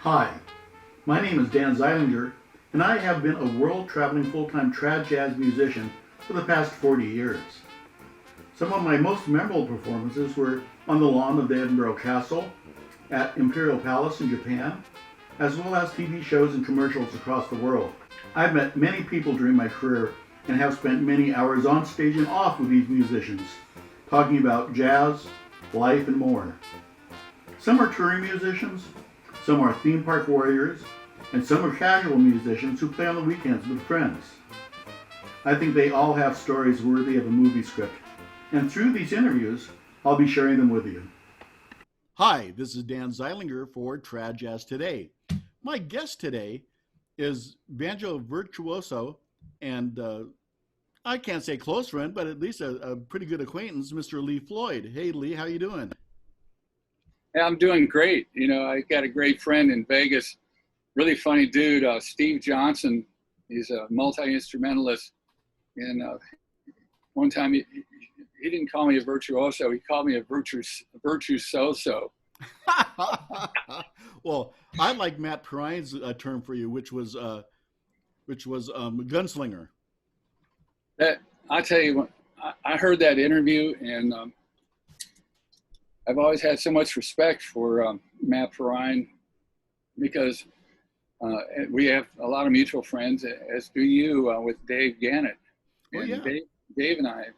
Hi, my name is Dan Zeilinger, and I have been a world-traveling full-time trad jazz musician for the past 40 years. Some of my most memorable performances were on the lawn of the Edinburgh Castle, at Imperial Palace in Japan, as well as TV shows and commercials across the world. I've met many people during my career and have spent many hours on stage and off with these musicians, talking about jazz, life, and more. Some are touring musicians, some are theme park warriors, and some are casual musicians who play on the weekends with friends. I think they all have stories worthy of a movie script, and through these interviews, I'll be sharing them with you. Hi, this is Dan Zeilinger for Trad Jazz Today. My guest today is banjo virtuoso and I can't say close friend, but at least a pretty good acquaintance, Mr. Lee Floyd. Hey, Lee, how you doing? Yeah, I'm doing great. I got a great friend in Vegas, really funny dude, Steve Johnson. He's a multi-instrumentalist. And one time he didn't call me a virtuoso. He called me a virtuoso. Well, I like Matt Perrine's term for you, which was gunslinger. That I tell you, I heard that interview, and I've always had so much respect for Matt Perrine because we have a lot of mutual friends, as do you, with Dave Gannett. Oh, And yeah. Dave and I have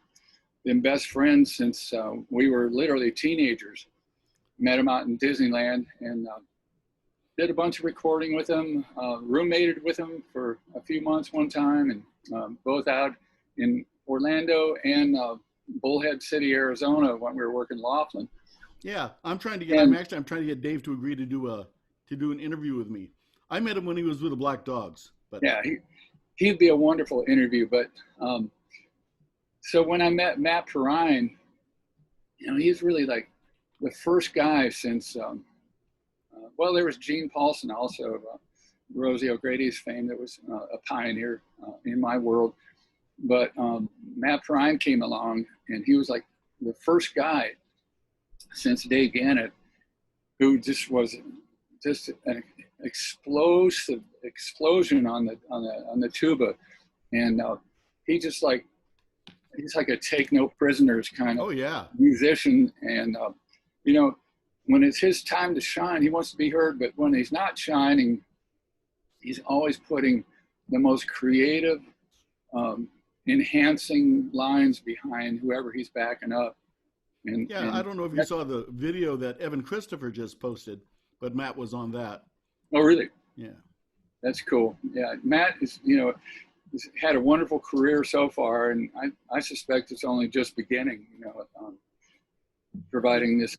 been best friends since we were literally teenagers. Met him out in Disneyland and did a bunch of recording with him, roommated with him for a few months one time, and both out in Orlando and Bullhead City, Arizona when we were working Laughlin. Yeah, I'm trying to get Dave to agree to do an interview with me. I met him when he was with the Black Dogs, but yeah, he'd be a wonderful interview. But so when I met Matt Perrine, he's really like the first guy since well, there was Gene Paulson also, Rosie O'Grady's fame, that was a pioneer in my world. But Matt Perrine came along, and he was like the first guy since Dave Gannett who just was just an explosion on the tuba, and he's like a take no prisoners kind of oh yeah, musician, and when it's his time to shine, he wants to be heard. But when he's not shining, he's always putting the most creative, enhancing lines behind whoever he's backing up. And I don't know if you saw the video that Evan Christopher just posted, but Matt was on that. Oh, really? Yeah. That's cool. Yeah, Matt is, has had a wonderful career so far, and I suspect it's only just beginning. Providing this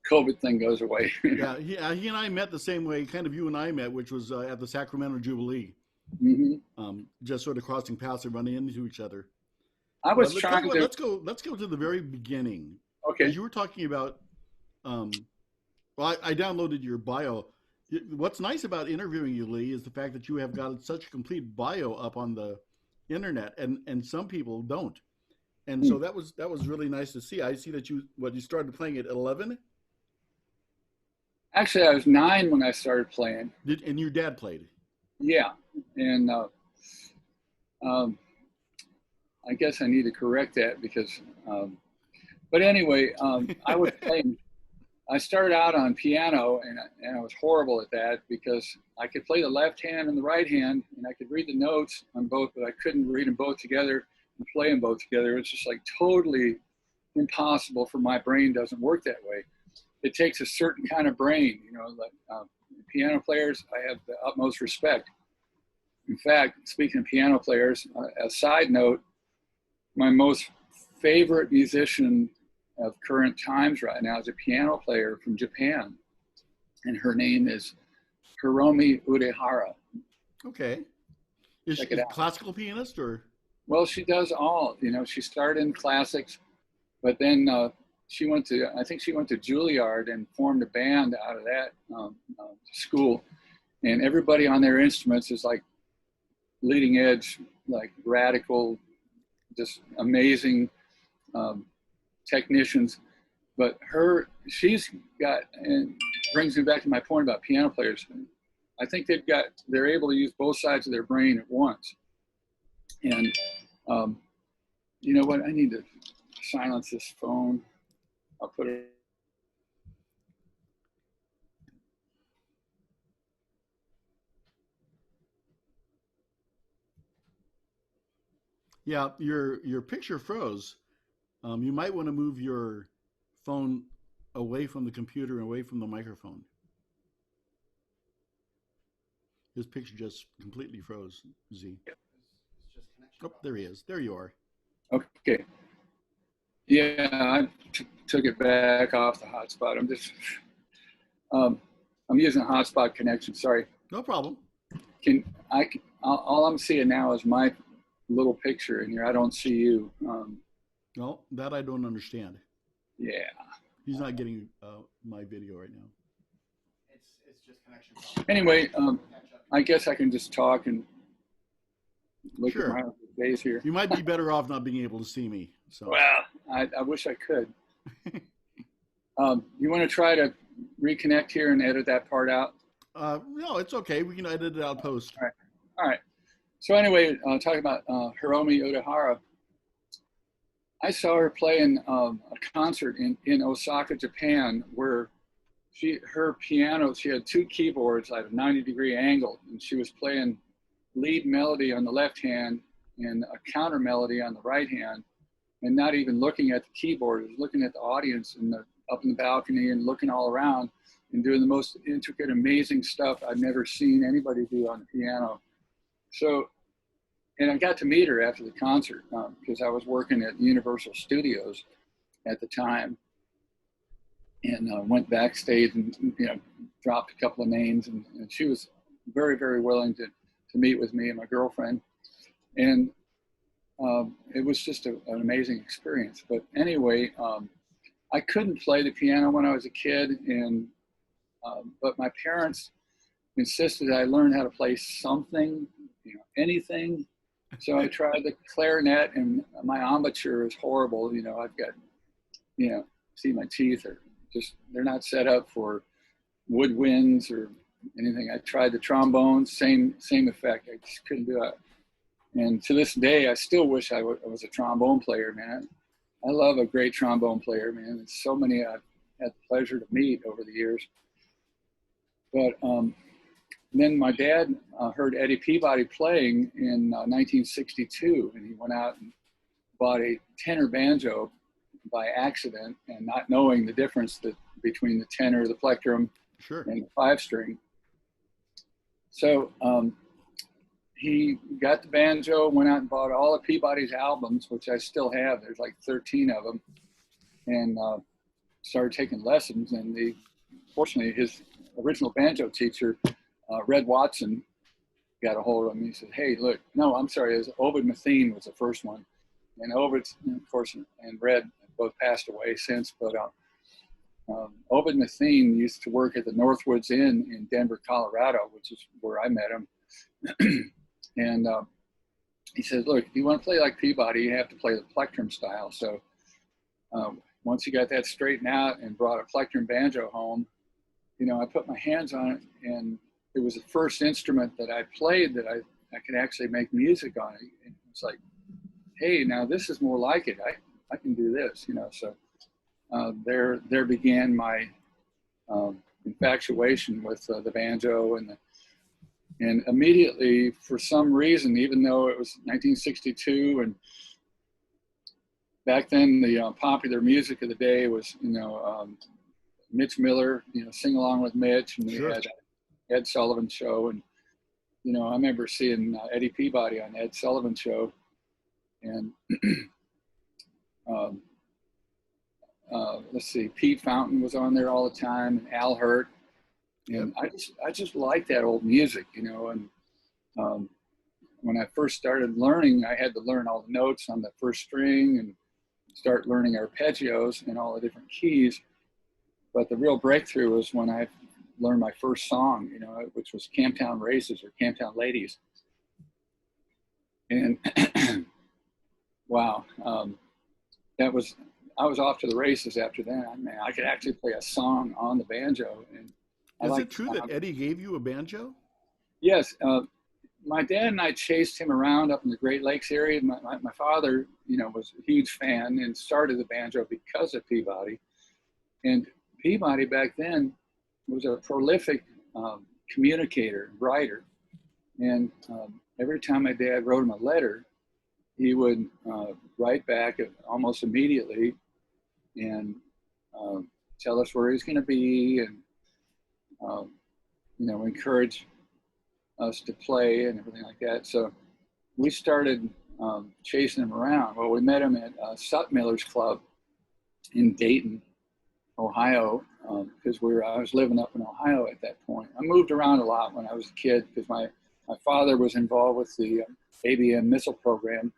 COVID thing goes away. Yeah, he and I met the same way, kind of you and I met, which was at the Sacramento Jubilee. Mm-hmm. Just sort of crossing paths and running into each other. I was trying to. Let's go to the very beginning. Okay. As you were talking about, well, I downloaded your bio. What's nice about interviewing you, Lee, is the fact that you have got such a complete bio up on the internet, and some people don't. And so that was really nice to see. I see that you started playing at 11. Actually, I was 9 when I started playing. And your dad played? Yeah, and I guess I need to correct that because, but anyway, I was playing. I started out on piano, and I was horrible at that because I could play the left hand and the right hand, and I could read the notes on both, but I couldn't read them both together and play them both together. It's just like totally impossible for my brain. Doesn't work that way. It takes a certain kind of brain, like piano players. I have the utmost respect. In fact, speaking of piano players, a side note, my most favorite musician of current times right now is a piano player from Japan, and her name is Hiromi Udehara. Okay. Is she a classical pianist or? Well, she does all. She started in classics, but then she went to Juilliard and formed a band out of that school, and everybody on their instruments is like leading edge, like radical, just amazing technicians. But she's got brings me back to my point about piano players. I think they're able to use both sides of their brain at once. And you know what? I need to silence this phone. I'll put it. Yeah, your picture froze. You might want to move your phone away from the computer and away from the microphone. His picture just completely froze, Z. Oh, there he is. There you are. Okay. Yeah, I took it back off the hotspot. I'm using a hotspot connection. Sorry. No problem. All I'm seeing now is my little picture in here. I don't see you. No, that I don't understand. Yeah. He's not getting my video right now. It's just connection problem. Anyway, I guess I can just talk and look Sure. at my face here. You might be better off not being able to see me. So. Well, I wish I could. You want to try to reconnect here and edit that part out? No, it's okay. We can edit it out post. All right. So anyway, talking about Hiromi Udehara, I saw her playing a concert in Osaka, Japan, where her piano, she had two keyboards at a 90-degree angle, and she was playing lead melody on the left hand and a counter melody on the right hand, and not even looking at the keyboard, was looking at the audience and up in the balcony and looking all around and doing the most intricate, amazing stuff I've never seen anybody do on the piano. So, and I got to meet her after the concert because I was working at Universal Studios at the time, and went backstage and dropped a couple of names, and she was very, very willing to meet with me and my girlfriend, and it was just an amazing experience. But anyway, I couldn't play the piano when I was a kid, and but my parents insisted I learn how to play something, anything. So I tried the clarinet, and my embouchure is horrible. I've got, see my teeth are they're not set up for woodwinds or anything. I tried the trombone, same effect. I just couldn't do it. And to this day, I still wish I was a trombone player, man. I love a great trombone player, man. There's so many I've had the pleasure to meet over the years. But then my dad heard Eddie Peabody playing in 1962, and he went out and bought a tenor banjo by accident, and not knowing the difference between the tenor, the plectrum, Sure. and the 5-string. So he got the banjo, went out and bought all of Peabody's albums, which I still have. There's like 13 of them, and started taking lessons. And fortunately, his original banjo teacher, Red Watson, got a hold of him. He said, "Hey, look, no, I'm sorry, it was Obed Metheny was the first one." And Obed, of course, and Red both passed away since, but Obed Metheny used to work at the Northwoods Inn in Denver, Colorado, which is where I met him. And he said, "Look, if you want to play like Peabody, you have to play the plectrum style." So once he got that straightened out and brought a plectrum banjo home, I put my hands on it, and it was the first instrument that I played that I could actually make music on it. And it's like, hey, now this is more like it. I can do this, So there began my infatuation with the banjo, and immediately, for some reason, even though it was 1962, and back then the popular music of the day was, Mitch Miller, Sing Along with Mitch, and we Sure. had Ed Sullivan Show, and I remember seeing Eddie Peabody on Ed Sullivan Show, and let's see, Pete Fountain was on there all the time, and Al Hurt, and Yep. I just like that old music, and when I first started learning, I had to learn all the notes on the first string and start learning arpeggios and all the different keys. But the real breakthrough was when I learned my first song, which was Camptown Races or Camptown Ladies. And wow, I was off to the races after that. Man, I could actually play a song on the banjo, and I Is like it the true that sound. Eddie gave you a banjo? Yes, my dad and I chased him around up in the Great Lakes area. My father, was a huge fan and started the banjo because of Peabody. And Peabody back then was a prolific communicator, writer. And every time my dad wrote him a letter, he would write back almost immediately and uh, tell us where he's going to be and, encourage us to play and everything like that. So we started chasing him around. Well, we met him at Sut Miller's Club in Dayton, Ohio, because I was living up in Ohio at that point. I moved around a lot when I was a kid because my father was involved with the ABM missile program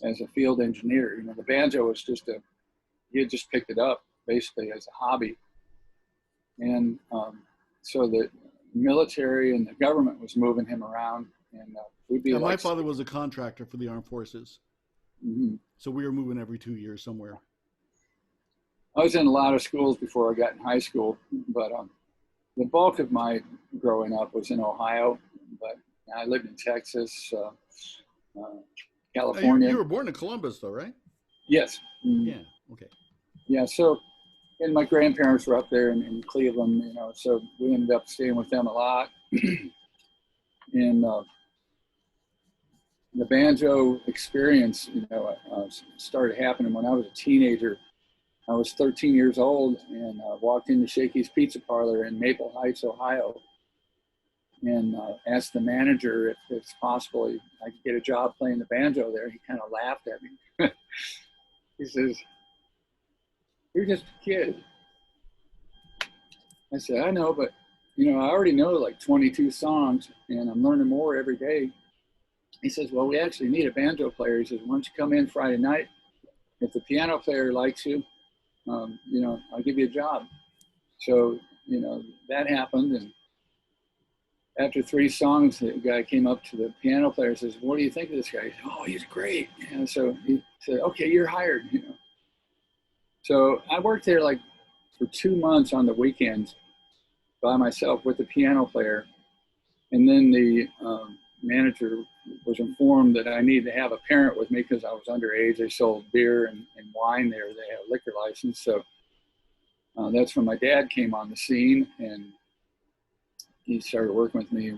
as a field engineer. The banjo was he had just picked it up basically as a hobby. And so the military and the government was moving him around, and we'd be Yeah, my like, father was a contractor for the armed forces, mm-hmm. so we were moving every 2 years somewhere. I was in a lot of schools before I got in high school, but the bulk of my growing up was in Ohio, but I lived in Texas, California. You were born in Columbus, though, right? Yes. Mm-hmm. Yeah. Okay. Yeah. So, and my grandparents were up there in Cleveland, so we ended up staying with them a lot. And the banjo experience, started happening when I was a teenager. I was 13 years old and walked into Shakey's Pizza Parlor in Maple Heights, Ohio, and asked the manager if it's possible I could get a job playing the banjo there. He kind of laughed at me. He says, "You're just a kid." I said, "I know, but I already know like 22 songs and I'm learning more every day." He says, "Well, we actually need a banjo player." He says, "Why don't you come in Friday night? If the piano player likes you, I'll give you a job." So, that happened. And after 3 songs, the guy came up to the piano player and says, "What do you think of this guy?" He said, "Oh, he's great." And so he said, "Okay, you're hired." So I worked there like for 2 months on the weekends by myself with the piano player. And then the manager was informed that I needed to have a parent with me because I was underage. They sold beer and wine there. They had a liquor license. So that's when my dad came on the scene, and he started working with me.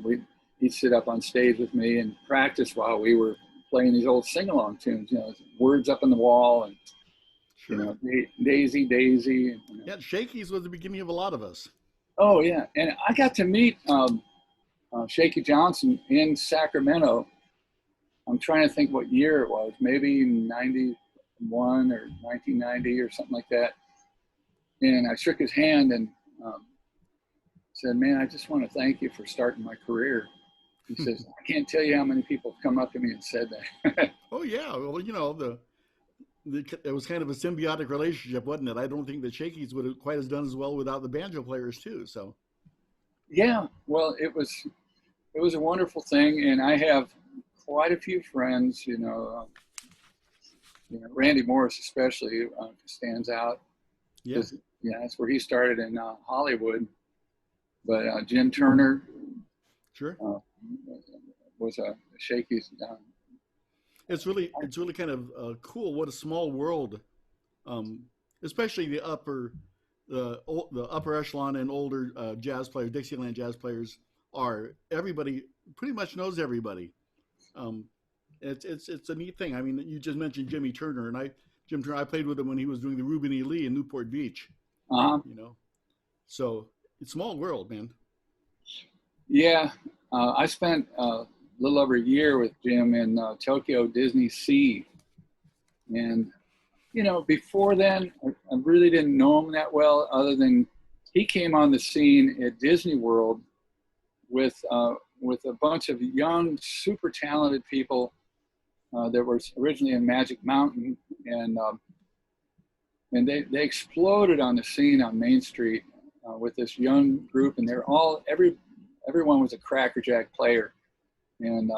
He'd sit up on stage with me and practice while we were playing these old sing-along tunes, words up on the wall and, Sure. Daisy, Daisy. Yeah, Shakey's was the beginning of a lot of us. Oh, yeah. And I got to meet Shaky Johnson in Sacramento. I'm trying to think what year it was, maybe 91 or 1990 or something like that. And I shook his hand and said, "Man, I just want to thank you for starting my career." He says, "I can't tell you how many people have come up to me and said that." Oh yeah, well it was kind of a symbiotic relationship, wasn't it? I don't think the Shakey's would have quite as done as well without the banjo players too. So Yeah, well, it was a wonderful thing, and I have quite a few friends. Randy Morris especially stands out. yeah, Yeah, that's where he started in Hollywood. But Jim Turner sure. was a Shakey's. It's really kind of cool. What a small world, especially the upper echelon and older jazz players, Dixieland jazz players are. Everybody pretty much knows everybody. Um, it's a neat thing. I mean, you just mentioned Jimmy Turner, and Jim Turner. I played with him when he was doing the Reuben E. Lee in Newport Beach. Uh-huh. So it's a small world, man. Yeah, I spent a little over a year with Jim in Tokyo Disney Sea, and before then, I really didn't know him that well, other than he came on the scene at Disney World with a bunch of young, super talented people that were originally in Magic Mountain, and they exploded on the scene on Main Street with this young group, and everyone was a crackerjack player, and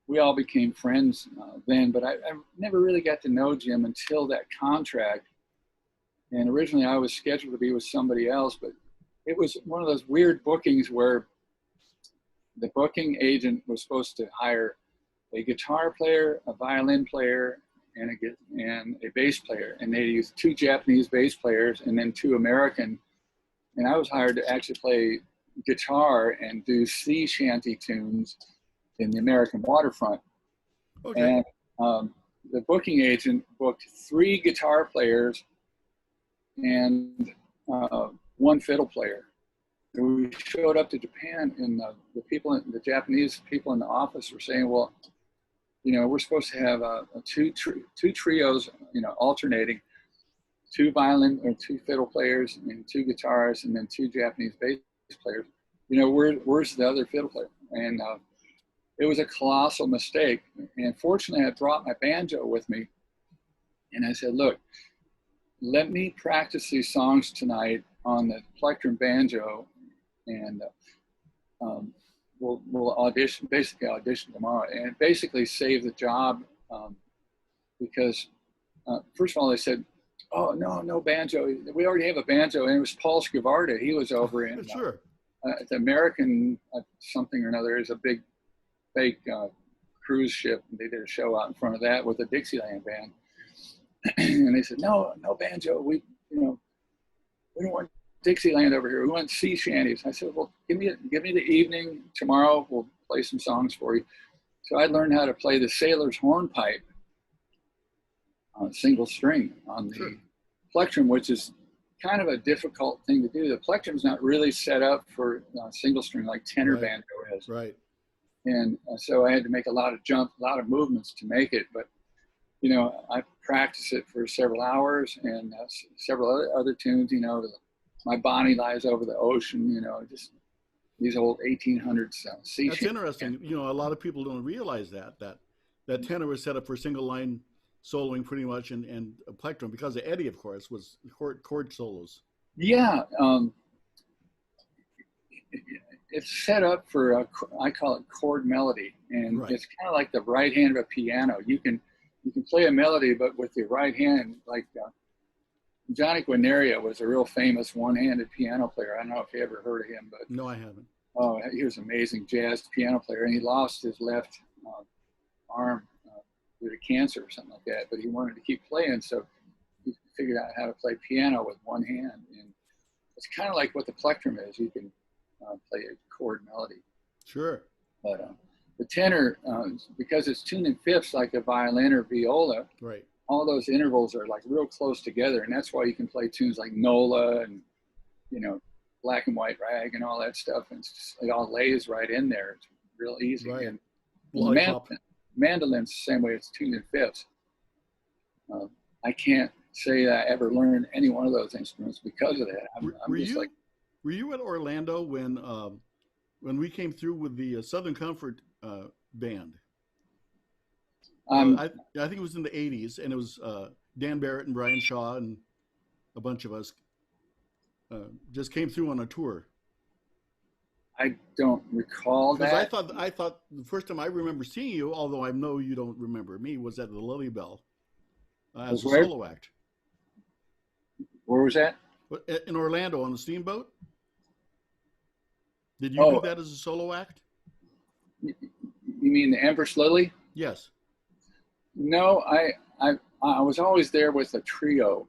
we all became friends then. But I never really got to know Jim until that contract. And originally I was scheduled to be with somebody else, but it was one of those weird bookings where the booking agent was supposed to hire a guitar player, a violin player, and a bass player, and they used 2 Japanese bass players and then 2 American. And I was hired to actually play guitar and do sea shanty tunes in the American waterfront. Okay. And the booking agent booked 3 guitar players and 1 fiddle player. And we showed up to Japan, and the Japanese people in the office were saying, well, we're supposed to have two trios, alternating, 2 violin or 2 fiddle players and 2 guitarists, and then 2 Japanese bass players. Where's the other fiddle player? And it was a colossal mistake. And fortunately, I brought my banjo with me, and I said, look, let me practice these songs tonight on the plectrum banjo, and we'll basically audition tomorrow, and basically save the job, because first of all, they said, oh, no banjo. We already have a banjo, and it was Paul Scavarda. He was over in Sure. At the American something or another. There's a big fake cruise ship. They did a show out in front of that with a Dixieland band. And they said, no banjo. We don't want Dixieland over here. We want sea shanties. I said, well, give me the evening tomorrow. We'll play some songs for you. So I learned how to play the sailor's hornpipe on single string on the plectrum, which is kind of a difficult thing to do. The plectrum's not really set up for single string like tenor banjo is. Right. And so I had to make a lot of movements to make it. But, I practiced it for several hours, and several other tunes, My Bonnie Lies Over the Ocean, just these old 1800s sea. That's interesting. A lot of people don't realize that tenor was set up for single line soloing pretty much, and a plectrum, because of Eddie, of course, was chord solos. Yeah. It's set up for I call it chord melody, and it's kind of like the right hand of a piano. You can play a melody, but with your right hand, like Johnny Guarnieri was a real famous one-handed piano player. I don't know if you ever heard of him, but no, I haven't. Oh, he was an amazing jazz piano player, and he lost his left arm due to cancer or something like that. But he wanted to keep playing, so he figured out how to play piano with one hand. And it's kind of like what the plectrum is. You can play a chord melody. Sure. But the tenor, because it's tuned in fifths like a violin or viola, right, all those intervals are like real close together, and that's why you can play tunes like Nola and Black and White Rag and all that stuff, and it all lays right in there. It's real easy. Right. And mandolin's the same way. It's tuned in fifths. I can't say that I ever learned any one of those instruments because of that. Were you at Orlando when we came through with the Southern Comfort band? I think it was in the 80s, and it was Dan Barrett and Brian Shaw and a bunch of us just came through on a tour. I don't recall that. Because I thought the first time I remember seeing you, although I know you don't remember me, was at the Lily Bell as a solo act. Where was that? In Orlando on the Steamboat. Did you do that as a solo act? You mean the Empress Lily? Yes. No, I was always there with a trio,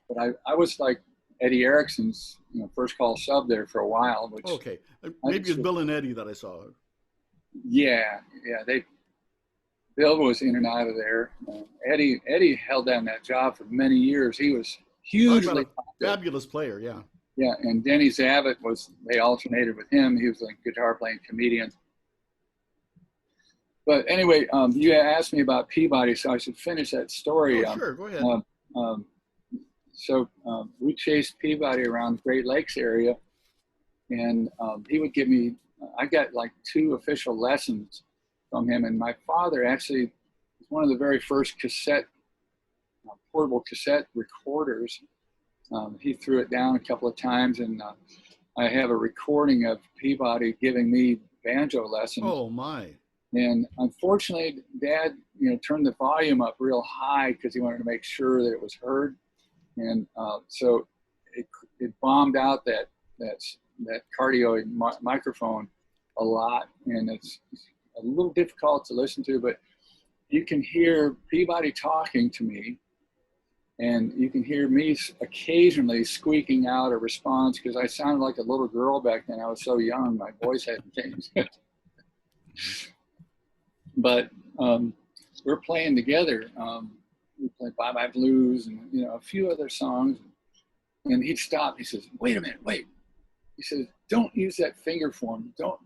but I was like Eddie Erickson's first call sub there for a while. Which maybe it's Bill and Eddie that I saw. Yeah. Bill was in and out of there. Eddie held down that job for many years. He was hugely fabulous player. Yeah. Yeah, and Denny Zavit they alternated with him. He was a guitar playing comedian. But anyway, you asked me about Peabody, so I should finish that story. Sure, go ahead. So we chased Peabody around the Great Lakes area, and he would give me, I got like 2 official lessons from him. And my father actually was one of the very first portable cassette recorders. He threw it down a couple of times, and I have a recording of Peabody giving me banjo lessons. Oh my. And unfortunately, Dad, turned the volume up real high because he wanted to make sure that it was heard. And so it bombed out that that cardioid microphone a lot, and it's a little difficult to listen to, but you can hear Peabody talking to me, and you can hear me occasionally squeaking out a response because I sounded like a little girl back then. I was so young, my voice hadn't changed. But we're playing together. We play Bye Bye Blues and a few other songs. And he'd stop. He says, "Wait a minute, wait." He says, "Don't use that finger form. Don't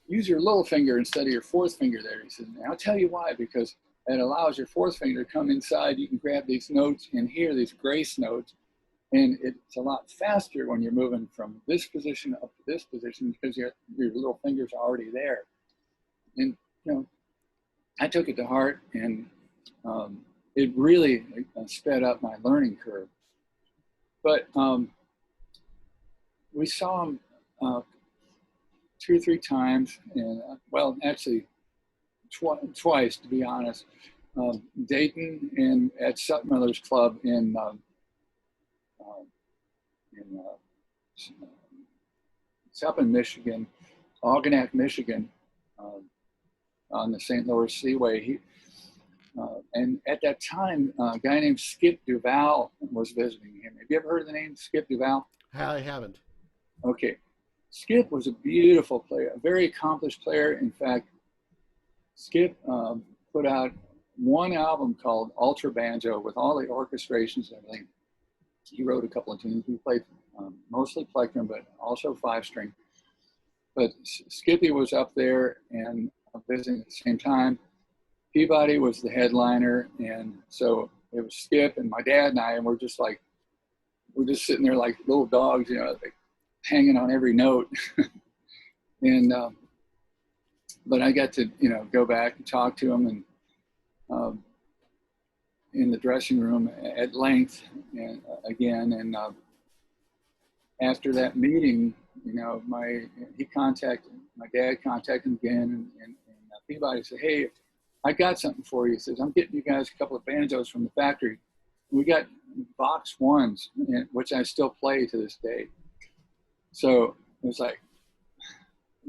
use your little finger instead of your fourth finger there." He says, and "I'll tell you why, because it allows your fourth finger to come inside. You can grab these notes and hear these grace notes. And it's a lot faster when you're moving from this position up to this position because your little finger's already there." And, I took it to heart, and it really sped up my learning curve. But we saw him 2 or 3 times, and well, actually twice, to be honest. Dayton and at Sutmiller's Club in it's up in Michigan, Algonac, Michigan, on the St. Louis Seaway. And at that time, a guy named Skip Duval was visiting him. Have you ever heard of the name Skip Duval? I haven't. Okay. Skip was a beautiful player, a very accomplished player. In fact, Skip put out one album called Ultra Banjo with all the orchestrations and everything. He wrote a couple of tunes. We played mostly plectrum, but also 5-string. But Skippy was up there and visiting at the same time. Peabody was the headliner, and so it was Skip and my dad and I, and we're just sitting there like little dogs, like hanging on every note. And but I got to go back and talk to him, and in the dressing room at length, and again, and after that meeting, my dad contacted him again, and Peabody said, "Hey, I got something for you." He says, "I'm getting you guys a couple of banjos from the factory. We got Vox 1s, which I still play to this day." So it was like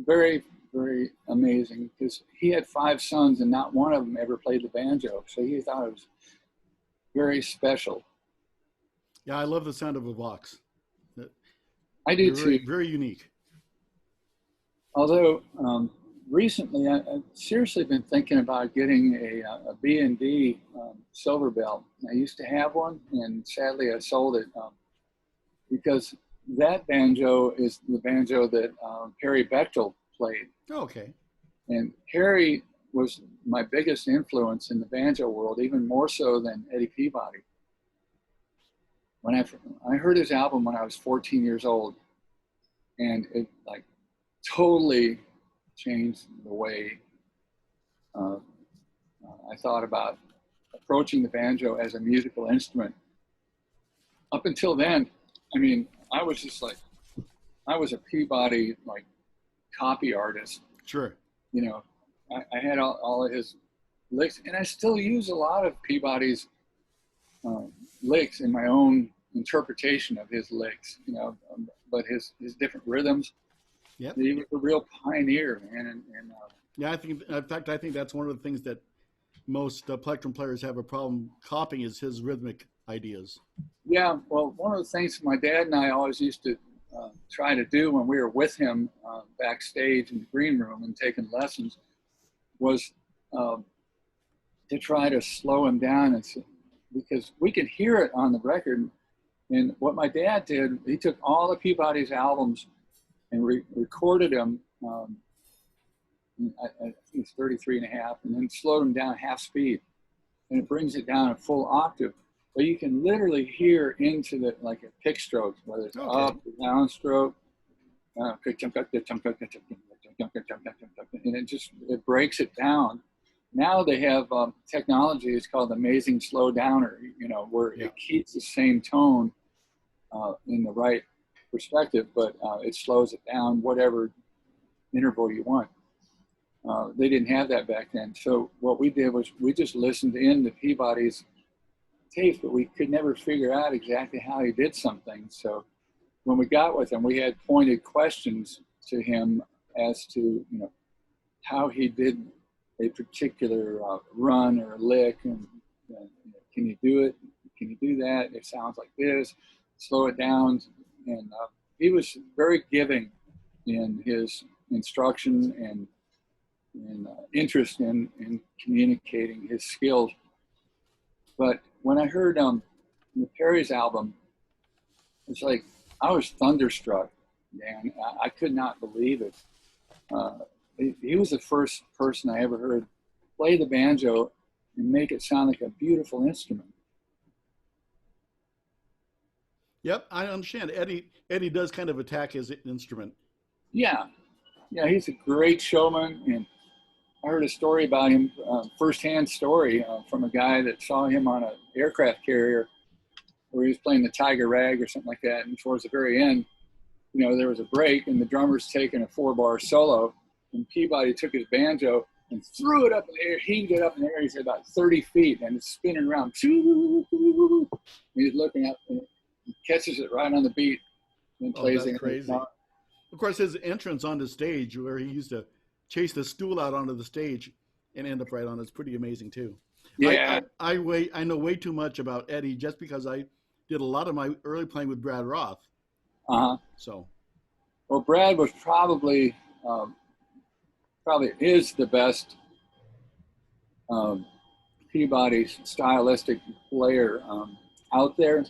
very, very amazing, because he had 5 sons and not one of them ever played the banjo. So he thought it was very special. Yeah, I love the sound of a Vox. I do very, too. Very unique. Although recently I've seriously been thinking about getting a B&D silver bell. I used to have one, and sadly I sold it because that banjo is the banjo that Harry Bechtel played. Oh, okay. And Harry was my biggest influence in the banjo world, even more so than Eddie Peabody. When I heard his album when I was 14 years old, and it like totally changed the way I thought about approaching the banjo as a musical instrument. Up until then, I mean, I was just like, I was a Peabody like copy artist. Sure. I had all of his licks, and I still use a lot of Peabody's licks in my own interpretation of his licks, but his different rhythms. Yep. He was a real pioneer, man. And yeah, I think that's one of the things that most plectrum players have a problem copying is his rhythmic ideas. Yeah, well, one of the things my dad and I always used to try to do when we were with him backstage in the green room and taking lessons was to try to slow him down, because we could hear it on the record. And what my dad did, he took all of Peabody's albums and recorded them. I think it's 33.5, and then slowed them down half speed, and it brings it down a full octave. But you can literally hear into the like a pick stroke, whether it's up or down stroke, and it breaks it down. Now they have technology. It's called amazing slow downer. Where it keeps the same tone in the right perspective, but it slows it down whatever interval you want. They didn't have that back then. So what we did was we just listened in to Peabody's tapes, but we could never figure out exactly how he did something. So when we got with him, we had pointed questions to him as to, how he did a particular run or lick, and can you do it? Can you do that? It sounds like this. Slow it down. And he was very giving in his instruction and interest in communicating his skills. But when I heard the Perry's album, it's like I was thunderstruck, man. I could not believe it. He was the first person I ever heard play the banjo and make it sound like a beautiful instrument. Yep, I understand. Eddie does kind of attack his instrument. Yeah, he's a great showman, and I heard a story about him, firsthand story from a guy that saw him on an aircraft carrier where he was playing the Tiger Rag or something like that, and towards the very end, there was a break, and the drummer's taking a 4-bar solo, and Peabody took his banjo and threw it up in the air, heaved it up in the air. He's about 30 feet, and it's spinning around. He's looking up, and he catches it right on the beat and plays it. Crazy. Of course, his entrance on the stage, where he used to chase the stool out onto the stage and end up right on, it's pretty amazing too. Yeah, I know way too much about Eddie just because I did a lot of my early playing with Brad Roth. So, well, Brad was probably is the best Peabody stylistic player out there,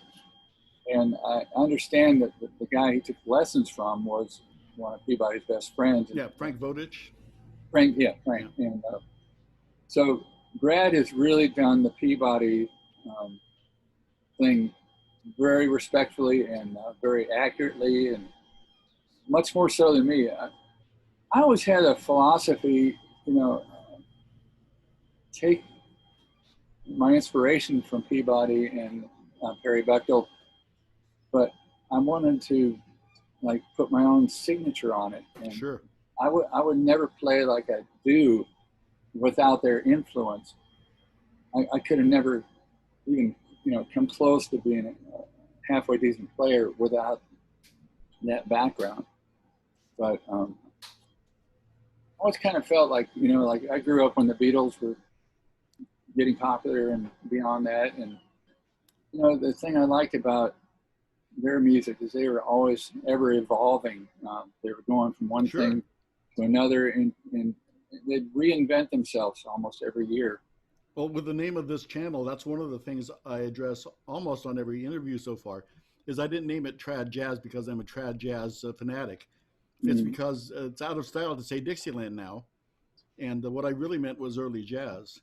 and I understand that the guy he took lessons from was one of Peabody's best friends. Yeah, Frank Vodich. Frank. Yeah. And so Brad has really done the Peabody thing very respectfully and very accurately, and much more so than me. I always had a philosophy, take my inspiration from Peabody and Perry Bechtel, but I wanted to put my own signature on it. And sure. I would never play like I do without their influence. I could have never even come close to being a halfway decent player without that background. But I always kind of felt like I grew up when the Beatles were getting popular and beyond that, and the thing I liked about their music is they were always ever evolving. They were going from one thing to another, and they'd reinvent themselves almost every year. Well, with the name of this channel, that's one of the things I address almost on every interview so far, is I didn't name it trad jazz because I'm a trad jazz fanatic. It's because it's out of style to say Dixieland now, and what I really meant was early jazz.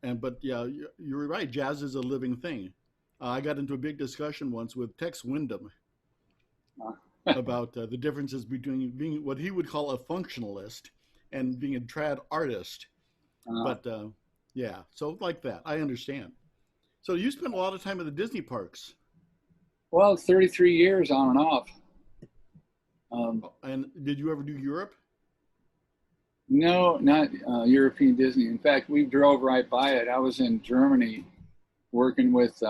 But yeah, you're right. Jazz is a living thing. I got into a big discussion once with Tex Wyndham about the differences between being what he would call a functionalist and being a trad artist. But yeah, so like that, I understand. So you spent a lot of time at the Disney parks. Well, 33 years on and off. And did you ever do Europe? No, not European Disney. In fact, we drove right by it. I was in Germany working with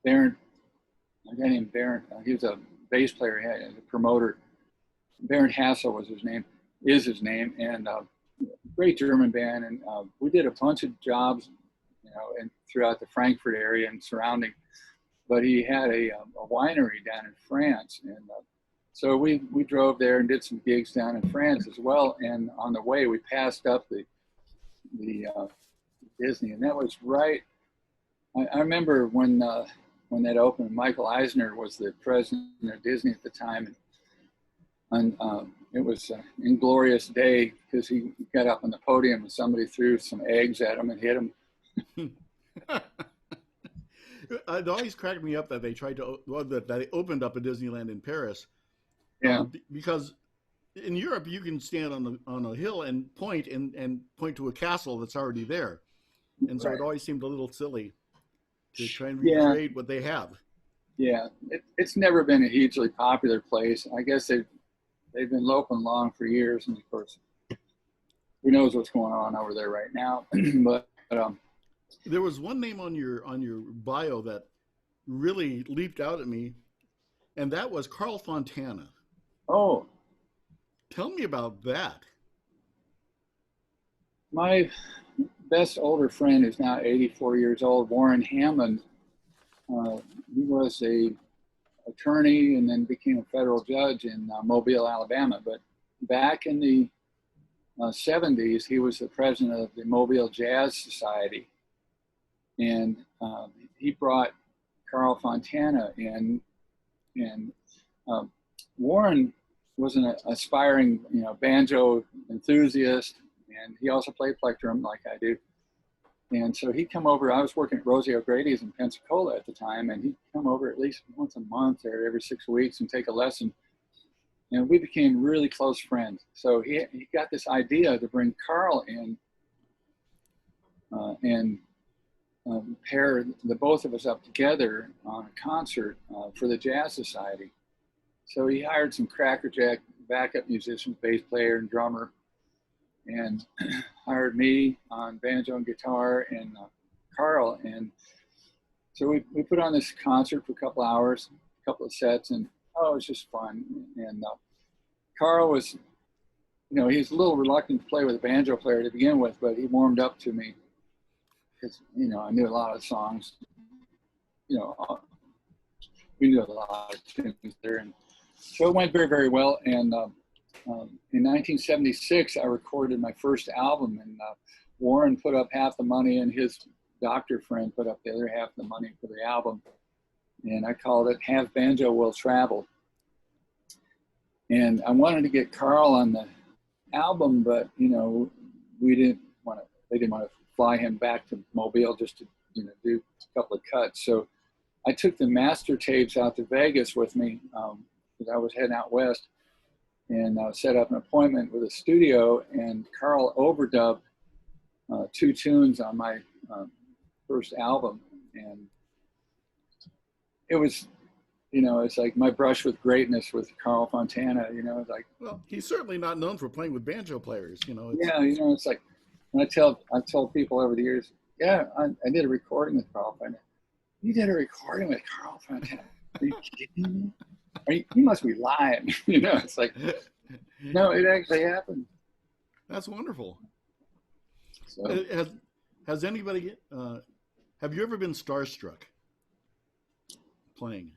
Baron, a guy named Baron. He was a bass player, he had a promoter. Baron Hassel was his name, and great German band. And we did a bunch of jobs, and throughout the Frankfurt area and surrounding. But he had a winery down in France, and so we drove there and did some gigs down in France as well. And on the way, we passed up the Disney, and that was right. I remember when that opened. Michael Eisner was the president of Disney at the time, and it was an inglorious day because he got up on the podium and somebody threw some eggs at him and hit him. It always cracked me up that they that they opened up a Disneyland in Paris. Yeah. Because in Europe you can stand on a hill and point to a castle that's already there, and so it always seemed a little silly to try and recreate what they have. Yeah, it's never been a hugely popular place. I guess they've been loping along for years, and of course, who knows what's going on over there right now. But there was one name on your bio that really leaped out at me, and that was Carl Fontana. Oh, Tell me about that. my best older friend who's now 84 years old, Warren Hammond, he was a attorney and then became a federal judge in Mobile, Alabama. But back in the 70s, he was the president of the Mobile Jazz Society. And he brought Carl Fontana in. And Warren was an aspiring, banjo enthusiast. And he also played plectrum like I do. And so he'd come over. I was working at Rosie O'Grady's in Pensacola at the time, and he'd come over at least once a month or every 6 weeks and take a lesson. And we became really close friends. So he got this idea to bring Carl in and pair the both of us up together on a concert for the Jazz Society. So he hired some crackerjack backup musicians, bass player and drummer, and hired me on banjo and guitar and Carl. And so we put on this concert for a couple hours, a couple of sets, and it was just fun. And Carl was, he was a little reluctant to play with a banjo player to begin with, but he warmed up to me because, I knew a lot of songs. We knew a lot of tunes there. And so it went very, very well. And in 1976, I recorded my first album, and Warren put up half the money, and his doctor friend put up the other half of the money for the album. And I called it Have Banjo Will Travel. And I wanted to get Carl on the album, but they didn't want to fly him back to Mobile just to do a couple of cuts. So I took the master tapes out to Vegas with me because I was heading out west, and set up an appointment with a studio, and Carl overdubbed 2 tunes on my first album. And it was, it's like my brush with greatness with Carl Fontana, it's like. Well, he's certainly not known for playing with banjo players, It's like, and I've told people over the years, I did a recording with Carl Fontana. You did a recording with Carl Fontana? Are you kidding me? You must be lying. It's like, no, it actually happened. That's wonderful. So, has anybody, have you ever been starstruck playing?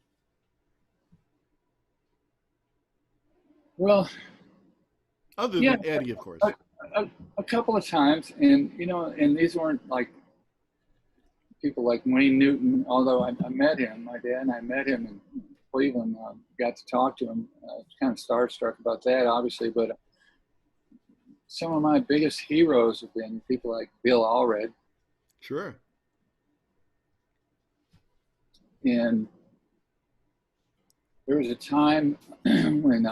well, Other than Eddie, of course. a couple of times, and and these weren't like people like Wayne Newton, although I met him. My dad and I met him in Cleveland, got to talk to him. Kind of starstruck about that, obviously, but some of my biggest heroes have been people like Bill Allred. Sure. And there was a time when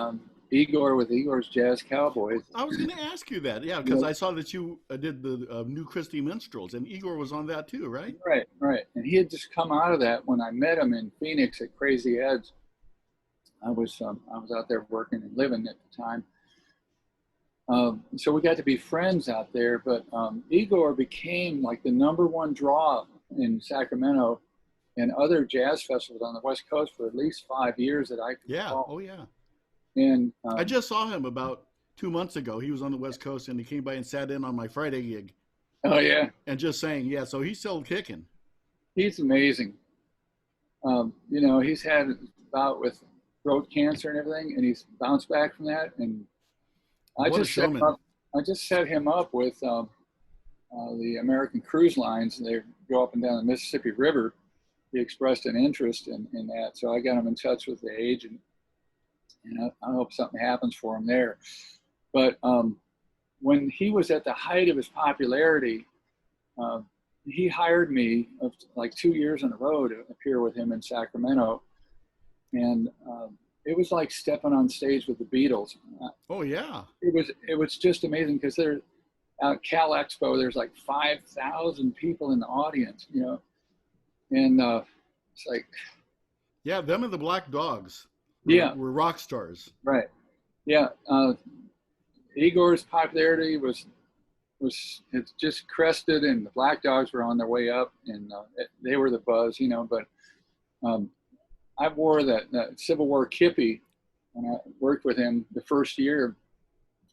Igor with Igor's Jazz Cowboys. I was going to ask you that, because I saw that you did the New Christie Minstrels, and Igor was on that too, right? Right. And he had just come out of that when I met him in Phoenix at Crazy Ed's. I was out there working and living at the time. So we got to be friends out there, but Igor became like the #1 draw in Sacramento and other jazz festivals on the West Coast for at least 5 years that I could recall. Oh yeah. And I just saw him about 2 months ago. He was on the West Coast, and he came by and sat in on my Friday gig. Oh yeah. And just saying, so he's still kicking. He's amazing. He's had a bout with throat cancer and everything, and he's bounced back from that. And I just set him up with the American Cruise Lines. They go up and down the Mississippi River. He expressed an interest in that, so I got him in touch with the agent. I hope something happens for him there. But when he was at the height of his popularity, he hired me like 2 years in a row to appear with him in Sacramento. And it was like stepping on stage with the Beatles. Oh yeah. It was just amazing because there at Cal Expo, there's like 5,000 people in the audience, and it's like. Yeah, them and the Black Dogs. Were rock stars. Right. Yeah. Igor's popularity it's just crested, and the Black Dogs were on their way up, and they were the buzz, but Um, I wore that Civil War kippy when I worked with him the first year.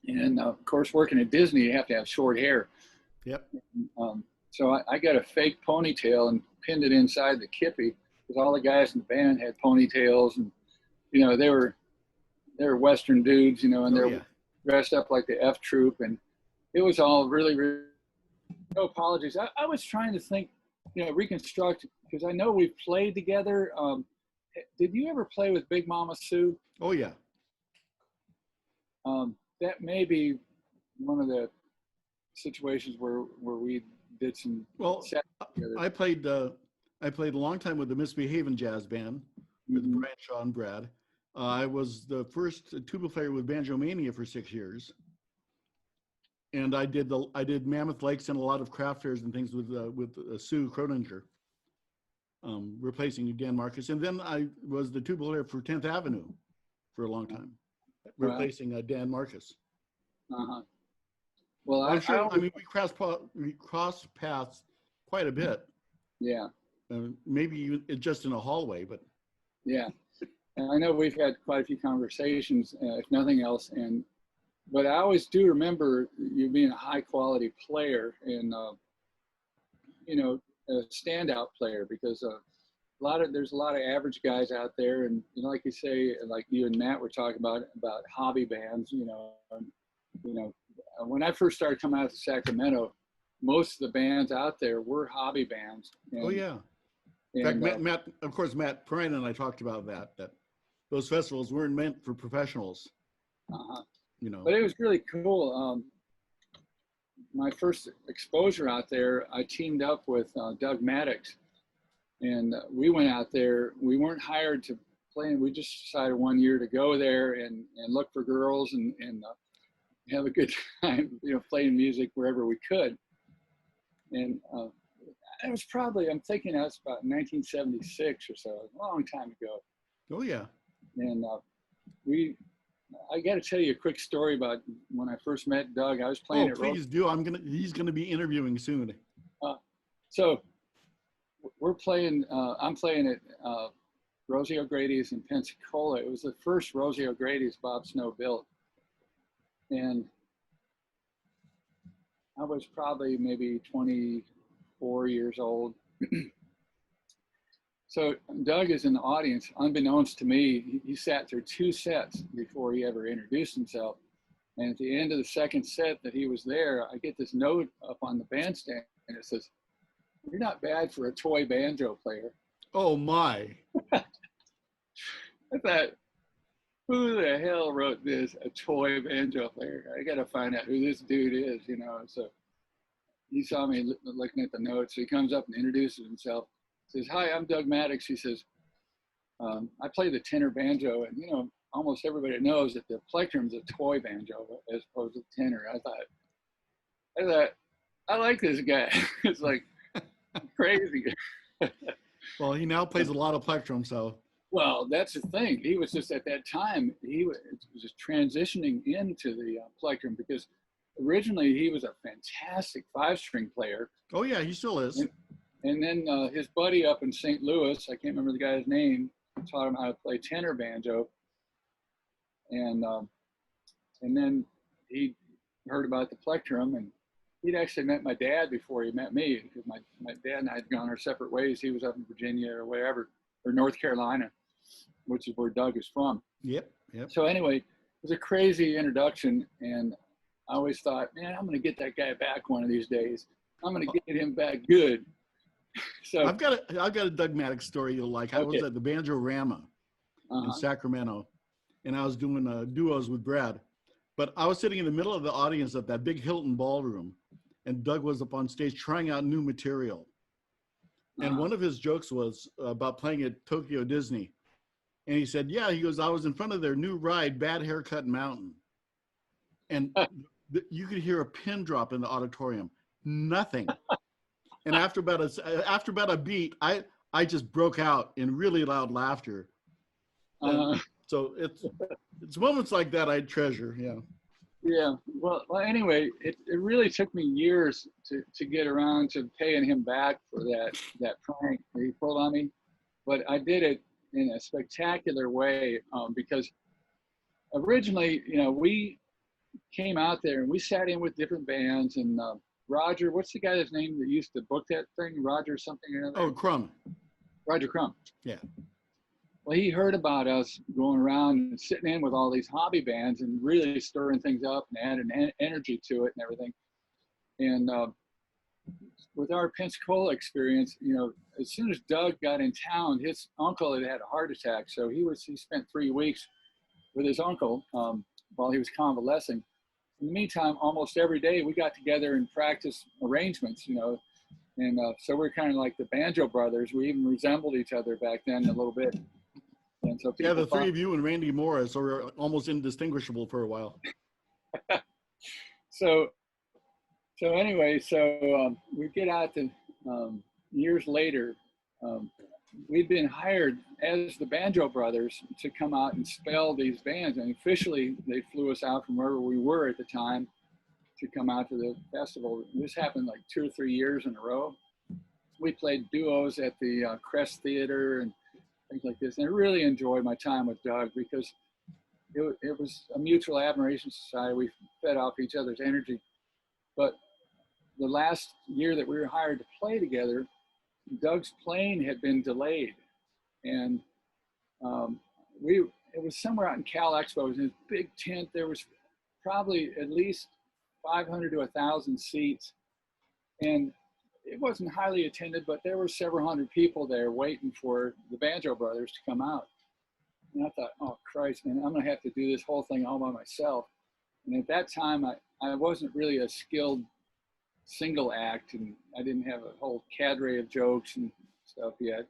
And of course, working at Disney, you have to have short hair. Yep. Um, so I got a fake ponytail and pinned it inside the kippy because all the guys in the band had ponytails, and they were Western dudes, and Oh they're yeah. dressed up like the F Troop, and it was all really, really no apologies. I was trying to think, reconstruct because I know we've played together. Did you ever play with Big Mama Sue? Oh yeah. That may be one of the situations where we did some Well, sets together. I played a long time with the Misbehavin' Jazz Band with Mhm. Brian, Shaw, and Brad. I was the first tuba player with Banjo Mania for 6 years, and I did Mammoth Lakes and a lot of craft fairs and things with Sue Croninger, replacing Dan Marcus. And then I was the tuba player for 10th Avenue for a long time, Wow. replacing Dan Marcus. Uh-huh. Well, I'm sure. I always, mean, we crossed paths quite a bit. yeah, Maybe just in a hallway, but yeah. And I know we've had quite a few conversations, if nothing else. But I always do remember you being a high quality player and, a standout player because there's a lot of average guys out there. And, like you say, like you and Matt were talking about hobby bands, when I first started coming out to Sacramento, most of the bands out there were hobby bands. oh And, yeah. In fact, and Matt, of course, Matt Perrin and I talked about that those festivals weren't meant for professionals. uh-huh. You know. But it was really cool. My first exposure out there, I teamed up with Doug Maddox, and we went out there. We weren't hired to play. We just decided one year to go there and look for girls and have a good time, playing music wherever we could. And it was probably, I'm thinking that's about 1976 or so, a long time ago. Oh yeah. And I got to tell you a quick story about when I first met Doug. I was playing at please do. He's gonna be interviewing soon. So we're playing. I'm playing at Rosie O'Grady's in Pensacola. It was the first Rosie O'Grady's Bob Snow built, and I was probably maybe 24 years old. So Doug is in the audience. Unbeknownst to me, he sat through 2 sets before he ever introduced himself. And at the end of the second set that he was there, I get this note up on the bandstand, and it says, "You're not bad for a toy banjo player." Oh my. I thought, who the hell wrote this? A toy banjo player? I got to find out who this dude is, So he saw me looking at the notes. So he comes up and introduces himself. Says, "Hi, I'm Doug Maddox." He says, "I play the tenor banjo, and almost everybody knows that the plectrum's a toy banjo as opposed to tenor." I thought, I like this guy. It's like crazy. Well, he now plays a lot of plectrum, so. Well, that's the thing. He was just at that time, he was just transitioning into the plectrum because originally he was a fantastic 5-string player. Oh yeah, he still is. And then his buddy up in St. Louis, I can't remember the guy's name, taught him how to play tenor banjo. And then he heard about the plectrum, and he'd actually met my dad before he met me because my dad and I had gone our separate ways. He was up in Virginia or wherever, or North Carolina, which is where Doug is from. Yep. So anyway, it was a crazy introduction, and I always thought, man, I'm going to get that guy back one of these days. I'm going to get him back good. So I've got a Doug Maddox story you'll like. I was at the Banjo Rama in Sacramento, and I was doing duos with Brad. But I was sitting in the middle of the audience at that big Hilton ballroom, and Doug was up on stage trying out new material. And one of his jokes was about playing at Tokyo Disney. And he said, yeah, he goes, I was in front of their new ride, Bad Haircut Mountain. And you could hear a pin drop in the auditorium. Nothing. And after about a beat, I just broke out in really loud laughter. So it's moments like that I treasure. Yeah. Yeah. Well, anyway, it really took me years to get around to paying him back for that prank that he pulled on me. but I did it in a spectacular way because originally, we came out there and we sat in with different bands and Roger, what's the guy's name that used to book that thing? Roger something or another? Oh, Crumb. Roger Crumb. Yeah. Well, he heard about us going around and sitting in with all these hobby bands and really stirring things up and adding energy to it and everything. And with our Pensacola experience, as soon as Doug got in town, his uncle had had a heart attack. So he spent 3 weeks with his uncle while he was convalescing. In the meantime, almost every day we got together and practiced arrangements, and so we're kind of like the Banjo Brothers. We even resembled each other back then a little bit. And so Yeah, the three of you and Randy Morris are almost indistinguishable for a while. So anyway, we get out to years later. We'd been hired as the Banjo Brothers to come out and spell these bands, and officially they flew us out from wherever we were at the time to come out to the festival. This happened like 2 or 3 years in a row. We played duos at the Crest Theater and things like this, and I really enjoyed my time with Doug because it was a mutual admiration society. We fed off each other's energy. But the last year that we were hired to play together, Doug's plane had been delayed, and it was somewhere out in Cal Expo. It was in a big tent. There was probably at least 500 to 1,000 seats, and it wasn't highly attended, but there were several hundred people there waiting for the Banjo Brothers to come out. And I thought, oh Christ, man, I'm gonna have to do this whole thing all by myself. And at that time, I wasn't really a skilled single act, and I didn't have a whole cadre of jokes and stuff yet,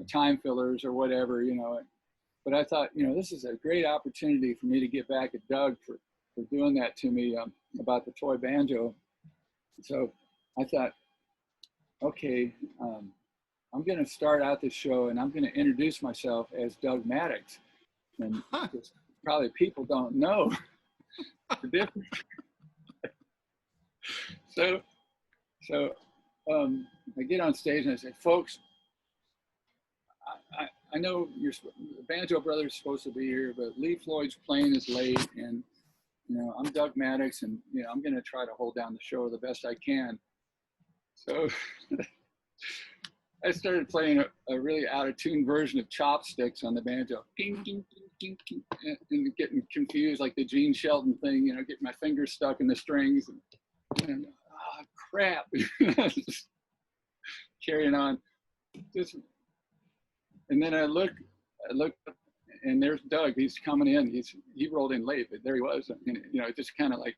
time fillers or whatever, But I thought, this is a great opportunity for me to get back at Doug for doing that to me about the toy banjo. So I thought, okay, I'm going to start out this show and I'm going to introduce myself as Doug Maddox. And probably people don't know the difference. So I get on stage and I say, folks, I know the Banjo Brothers supposed to be here, but Lee Floyd's plane is late, and I'm Doug Maddox, and I'm going to try to hold down the show the best I can. So I started playing a really out of tune version of Chopsticks on the banjo, and getting confused like the Gene Shelton thing, getting my fingers stuck in the strings, and crap, carrying on. And then I look, and there's Doug. He's coming in. He rolled in late, but there he was. And just kind of like,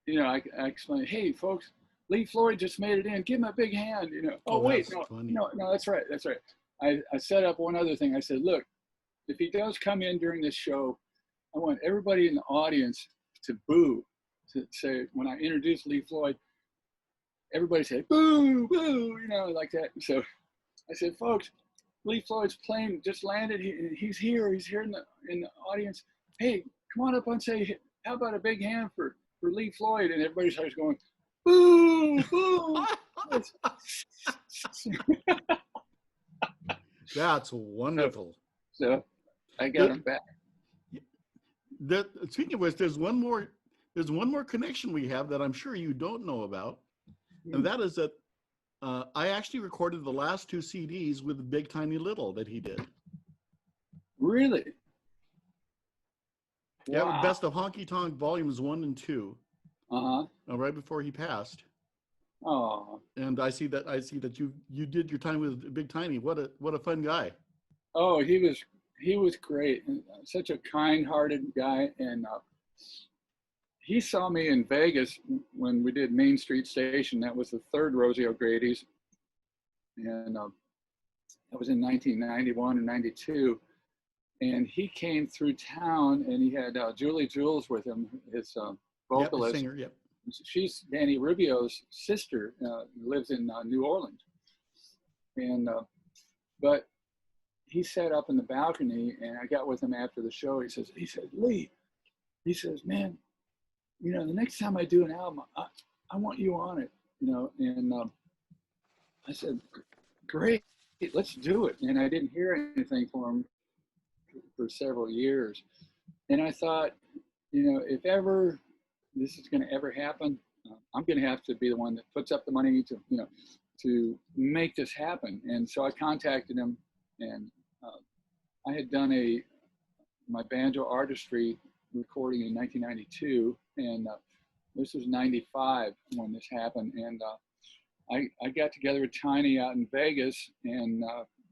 I explained, hey folks, Lee Floyd just made it in. Give him a big hand. Oh wait, no, that's right. I set up one other thing. I said, look, if he does come in during this show, I want everybody in the audience to boo, to say when I introduce Lee Floyd, everybody say boo, boo, like that. So I said, folks, Lee Floyd's plane just landed. He's here. He's here in the audience. Hey, come on up and say, how about a big hand for Lee Floyd? And everybody starts going, boo, boo. That's wonderful. So I got him back. Speaking of which, there's one more connection we have that I'm sure you don't know about, and that is that I actually recorded the last 2 CDs with Big Tiny Little that he did. Really? Yeah, wow. Best of Honky Tonk Volumes 1 and 2. Right before he passed. Oh. And I see that you did your time with Big Tiny. What a fun guy. Oh, he was great. Such a kind-hearted guy, and he saw me in Vegas when we did Main Street Station. That was the 3rd Rosie O'Grady's, and that was in 1991 and 92. And he came through town, and he had Julie Jules with him, his vocalist. Yep, singer, yep. She's Danny Rubio's sister, lives in New Orleans. And but he sat up in the balcony, and I got with him after the show. He said, Lee, he says, man, the next time I do an album, I want you on it, and I said, great, let's do it. And I didn't hear anything from him for several years. And I thought, if ever this is going to ever happen, I'm going to have to be the one that puts up the money to make this happen. And so I contacted him, and I had done my banjo artistry recording in 1992, and this was 95 when this happened. And I got together with Tiny out in Vegas, and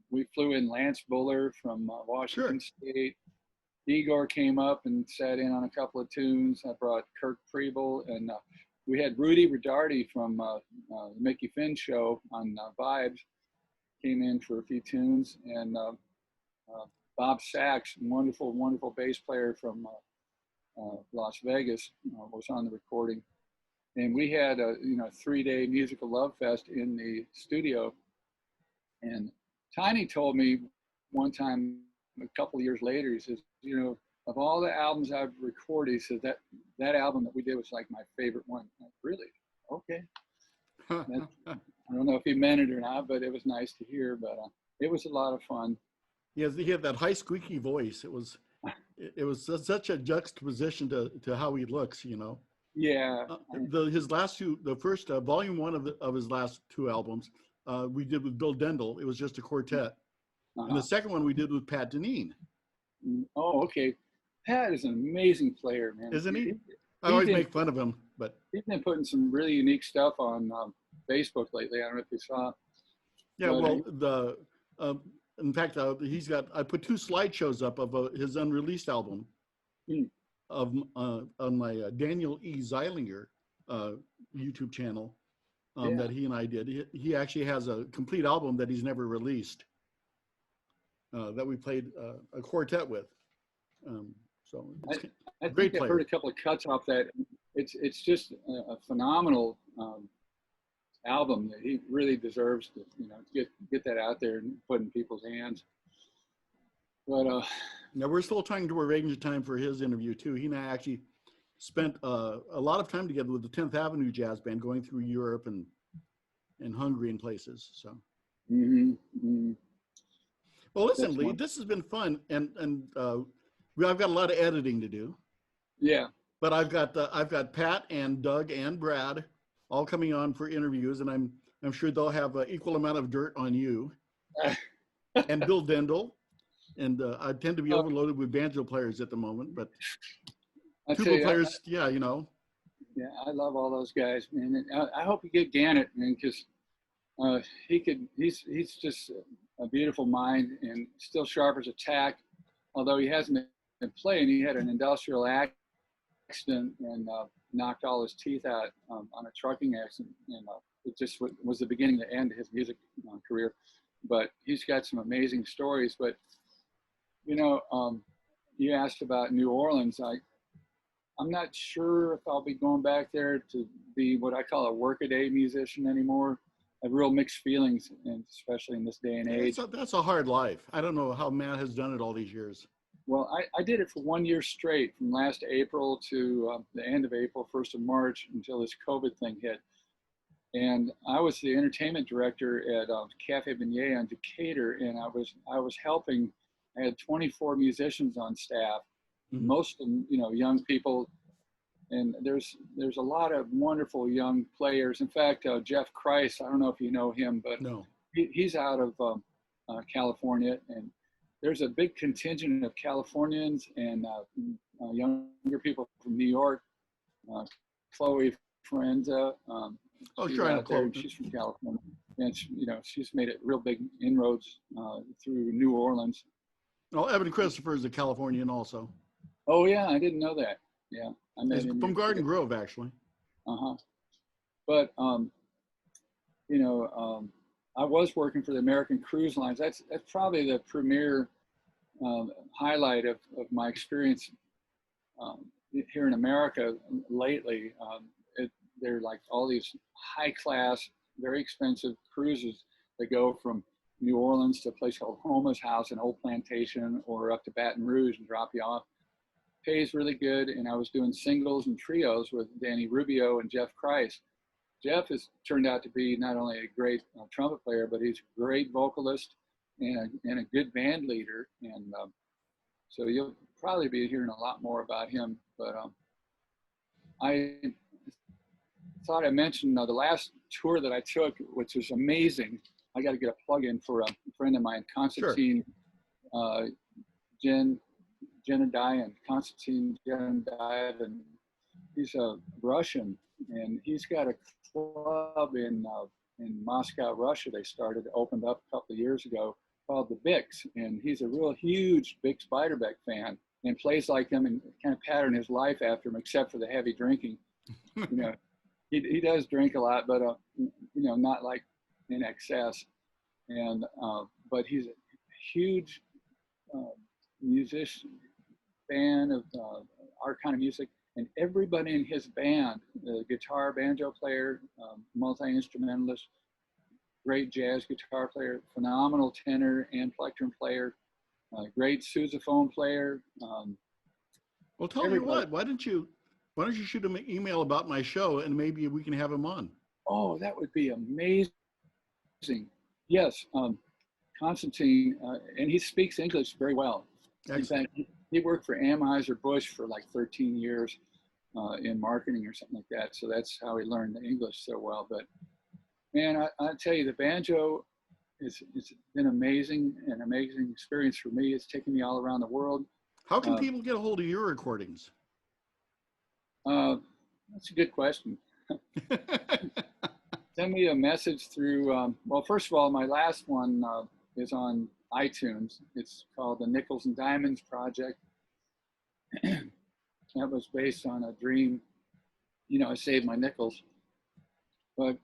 we flew in Lance Buller from Washington State. Igor came up and sat in on a couple of tunes. I brought Kirk Preble, and we had Rudy Rodardi from the Mickey Finn show on Vibes, came in for a few tunes, and Bob Sachs, wonderful, wonderful bass player from Las Vegas, was on the recording. And we had a 3-day musical love fest in the studio. And Tiny told me one time, a couple of years later, he says, of all the albums I've recorded, he said that album that we did was like my favorite one. Like, really? Okay. I don't know if he meant it or not, but it was nice to hear. But it was a lot of fun. He had that high squeaky voice. It was such a juxtaposition to how he looks, Yeah. His last two, the first volume one of his last two albums, we did with Bill Dendle. It was just a quartet. And the second one we did with Pat Deneen. Oh, okay. Pat is an amazing player, man. Isn't he? I always make fun of him, but he's been putting some really unique stuff on Facebook lately. I don't know if you saw. Yeah, in fact, I put 2 slideshows up of his unreleased album on my Daniel E. Zeilinger YouTube channel that he and I did. He actually has a complete album that he's never released that we played a quartet with. So it's I great think player. I've heard a couple of cuts off that. It's just a phenomenal album that he really deserves to get that out there and put in people's hands. But now we're still trying to arrange a time for his interview too. He and I actually spent a lot of time together with the 10th Avenue Jazz Band, going through Europe and Hungary and places. So. Well, listen, Lee, this has been fun, and I've got a lot of editing to do. Yeah. But I've got Pat and Doug and Brad all coming on for interviews, and I'm sure they'll have an equal amount of dirt on you and Bill Dendle. And I tend to be overloaded with banjo players at the moment, but tuba players, Yeah, I love all those guys, man. And I hope you get Gannett, man, because he's just a beautiful mind and still sharp as a tack. Although he hasn't been playing, he had an industrial accident and knocked all his teeth out on a trucking accident. And it just was the beginning to end his music career. But he's got some amazing stories. But you asked about New Orleans. I'm not sure if I'll be going back there to be what I call a workaday musician anymore. I have real mixed feelings, and especially in this day and age. That's a hard life. I don't know how Matt has done it all these years. Well, I did it for 1 year straight, from last April to the end of April, 1st of March, until this COVID thing hit. And I was the entertainment director at Cafe Beignet on Decatur, and I was helping. I had 24 musicians on staff, most of them, young people. And there's a lot of wonderful young players. In fact, Jeff Christ, I don't know if you know him, but no. He's out of California, and there's a big contingent of Californians and younger people from New York. Chloe Forenza, she's from California, and she's made it real big inroads through New Orleans. Oh, Evan Christopher is a Californian also. Oh yeah, I didn't know that. Yeah, I met him from Garden Grove, actually. But I was working for the American Cruise Lines. That's probably the premier highlight of my experience here in America lately. They're like all these high class, very expensive cruises that go from New Orleans to a place called Homa's House in Old Plantation, or up to Baton Rouge and drop you off. Pays really good, and I was doing singles and trios with Danny Rubio and Jeff Christ. Jeff has turned out to be not only a great trumpet player, but he's a great vocalist and a good band leader. And so you'll probably be hearing a lot more about him. But I thought I mentioned the last tour that I took, which was amazing. I got to get a plug in for a friend of mine, Konstantin Genadiev, Konstantin Genadiev, and he's a Russian, and he's got a club in Moscow, Russia. They opened up a couple of years ago, called the Bix, and he's a real huge Bix Beiderbecke fan and plays like him and kind of pattern his life after him, except for the heavy drinking. You know, he does drink a lot, but you know, not like in excess. And but he's a huge musician, fan of our kind of music, and everybody in his band, the guitar, banjo player, multi-instrumentalist, great jazz guitar player, phenomenal tenor and plectrum player, great sousaphone player. Well, tell you what, why don't you shoot him an email about my show, and maybe we can have him on. Oh, that would be amazing. Yes, Konstantin, and he speaks English very well. Excellent. In fact, he worked for Anheuser-Busch for like 13 years in marketing or something like that. So that's how he learned the English so well. But man, I tell you, the banjo it's been amazing, an amazing experience for me. It's taken me all around the world. How can people get a hold of your recordings? That's a good question. Send me a message through, well, first of all, my last one is on iTunes. It's called the Nickels and Diamonds Project. That was based on a dream. You know, I saved my nickels, but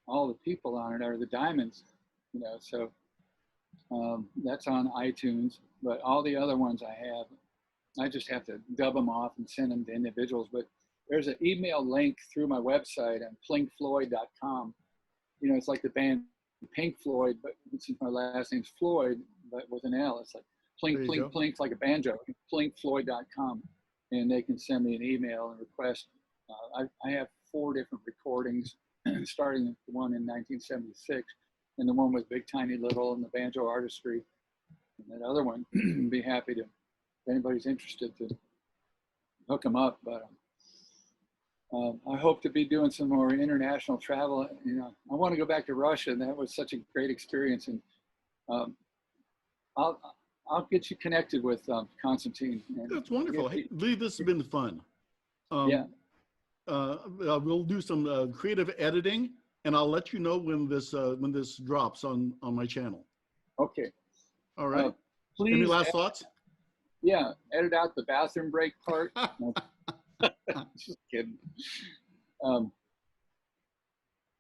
all the people on it are the diamonds, you know, so that's on iTunes. But all the other ones I just have to dub them off and send them to individuals. But there's an email link through my website on plinkfloyd.com. You know, it's like the band Pink Floyd, but since my last name's Floyd, but with an L, it's like plink, plink, plink, like a banjo, plinkfloyd.com. And they can send me an email and request. I have 4 different recordings, starting with the one in 1976, and the one with Big Tiny Little and the banjo artistry. And that other one, be happy to, if anybody's interested, to hook them up. But I hope to be doing some more international travel. You know, I want to go back to Russia, and that was such a great experience. And I'll get you connected with Konstantin. That's wonderful. Hey, Lee, this has been fun. Yeah. We'll do some creative editing, and I'll let you know when this drops on my channel. Okay. All right. Please. Any last thoughts? Yeah, edit out the bathroom break part. Just kidding.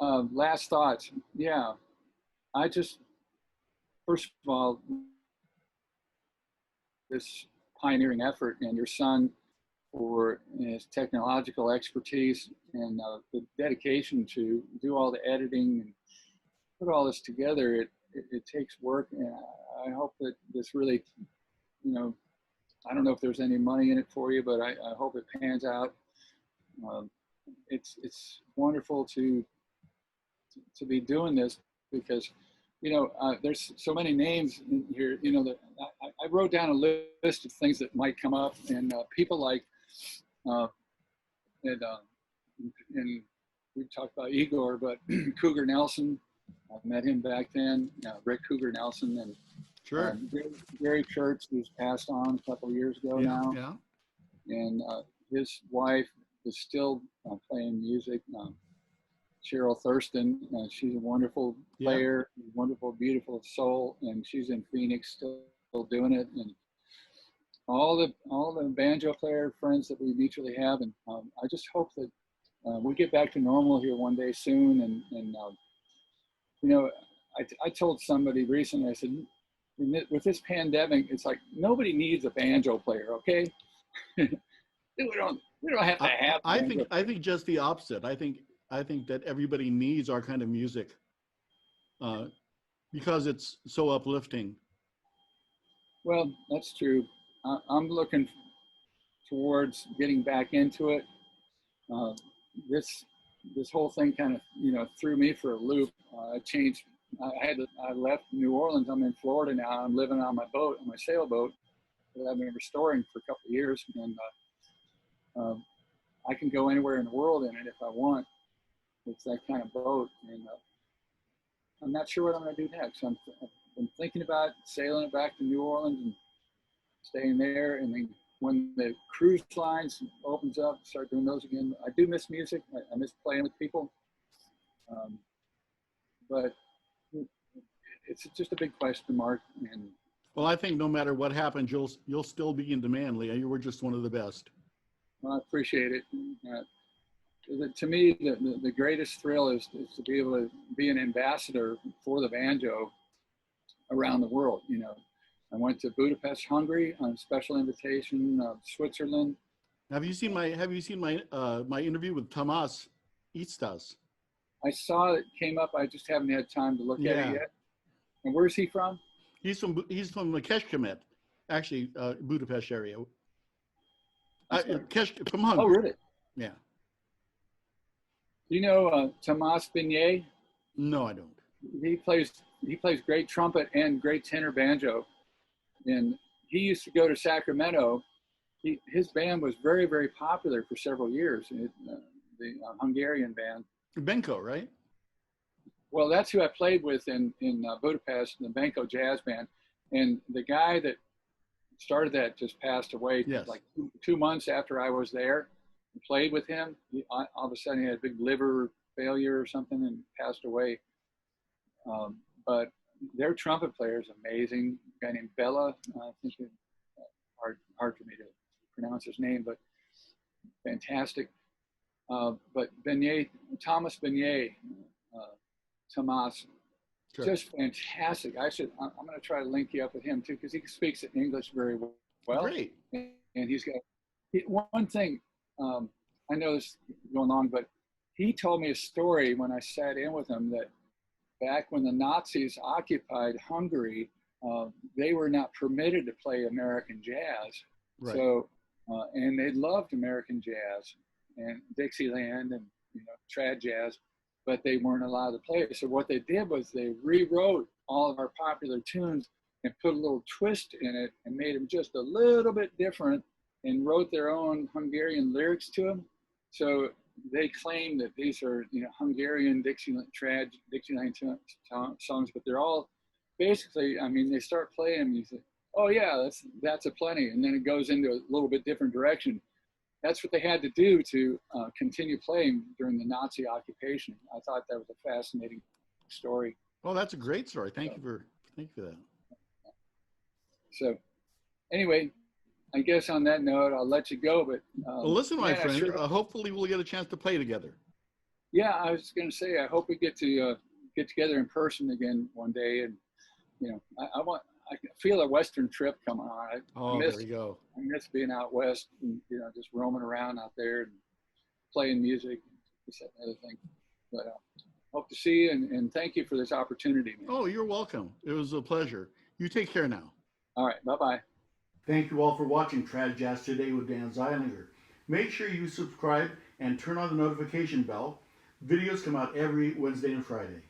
Last thoughts. Yeah, I just, first of all, this pioneering effort and your son for his technological expertise and the dedication to do all the editing and put all this together. It takes work, and I hope that this really, you know, I don't know if there's any money in it for you, but I hope it pans out. It's wonderful to be doing this because, you know, there's so many names in here, you know, that I wrote down a list of things that might come up, and people like, and we talked about Igor, but Cougar Nelson, I met him back then, Rick Cougar Nelson, and sure. Gary Kurtz, who's passed on a couple of years ago now. Yeah. And his wife is still playing music. Cheryl Thurston, she's a wonderful player, wonderful, beautiful soul, and she's in Phoenix still doing it. And all the banjo player friends that we mutually have, and I just hope that we get back to normal here one day soon. And you know, I told somebody recently, I said, with this pandemic, it's like nobody needs a banjo player, okay? we don't have to have. I think just the opposite. I think that everybody needs our kind of music because it's so uplifting. Well, that's true. I'm looking towards getting back into it. This this whole thing kind of, threw me for a loop. I changed. I left New Orleans. I'm in Florida now. I'm living on my boat, on my sailboat that I've been restoring for a couple of years, and I can go anywhere in the world in it if I want. It's that kind of boat, and I'm not sure what I'm going to do next. I've been thinking about sailing it back to New Orleans and staying there, and then when the cruise lines opens up, start doing those again. I do miss music. I miss playing with people, but it's just a big question mark. And well, I think no matter what happens, you'll still be in demand, Leah. You were just one of the best. well, I appreciate it. To me, the greatest thrill is to be able to be an ambassador for the banjo around the world. I went to Budapest, Hungary on a special invitation of Switzerland. Have you seen my interview with Tomas Istas? I saw it came up. I just haven't had time to look at it yet. And where's he from? He's from Kecskemét, actually, Budapest area. From Hungary. Oh, really? Yeah. Do you know Tomas Beignet? No, I don't. He plays great trumpet and great tenor banjo, and he used to go to Sacramento. His band was very, very popular for several years. The Hungarian band. Benko, right? Well, that's who I played with in Budapest, the Benko Jazz Band, and the guy that started that just passed away. Yes. Like 2 months after I was there. Played with him. All of a sudden, he had a big liver failure or something and passed away. But their trumpet player is amazing. A guy named Bella. I think it's hard for me to pronounce his name, but fantastic. But Thomas Beignet, Tomas, Sure. just fantastic. I'm going to try to link you up with him too, because he speaks English very well. Great. And he's got one thing. I know this is going long, but he told me a story when I sat in with him that back when the Nazis occupied Hungary, they were not permitted to play American jazz. Right. So, and they loved American jazz and Dixieland and trad jazz, but they weren't allowed to play it. So what they did was they rewrote all of our popular tunes and put a little twist in it and made them just a little bit different, and wrote their own Hungarian lyrics to them. So they claim that these are, Hungarian Dixieland songs, but they're all basically, they start playing and you say, oh yeah, that's a plenty. And then it goes into a little bit different direction. That's what they had to do to continue playing during the Nazi occupation. I thought that was a fascinating story. Well, that's a great story. Thank you for that. So anyway, I guess on that note, I'll let you go. But well, listen, my friend. Sure. Hopefully, we'll get a chance to play together. Yeah, I was going to say, I hope we get to get together in person again one day. And I feel a Western trip coming on. There you go. I miss being out west and just roaming around out there and playing music, this that, and other thing. But hope to see you and thank you for this opportunity, man. Oh, you're welcome. It was a pleasure. You take care now. All right, bye-bye. Thank you all for watching Trad Jazz Today with Dan Zeilinger. Make sure you subscribe and turn on the notification bell. Videos come out every Wednesday and Friday.